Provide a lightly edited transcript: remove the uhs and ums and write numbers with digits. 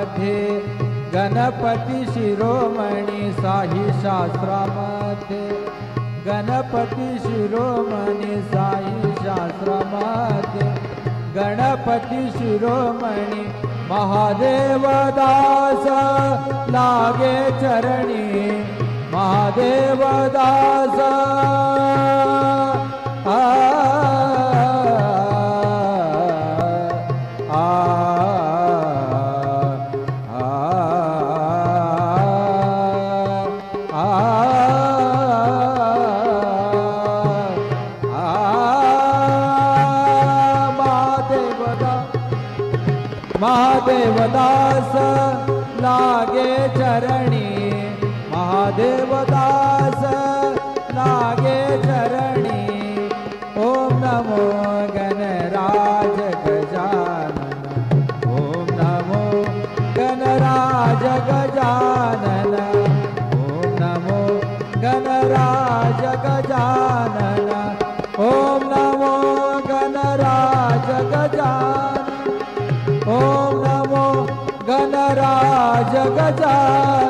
शास्त्रामध्ये गणपती शिरोमणी साई शास्त्रामध्ये गणपती शिरोमणी साई शास्त्रामध्ये गणपती शिरोमणी महादेव दास लागे चरणी महादेव दास महादेव दास लागे चरणी महादेव दास लागे चरणी ओम नमो गणराज गजानन ओम नमो गणराज गजानन ओम नमो गणराज गजानन ओम नमो गणराज गजानन ओम नमो गणराज गजानन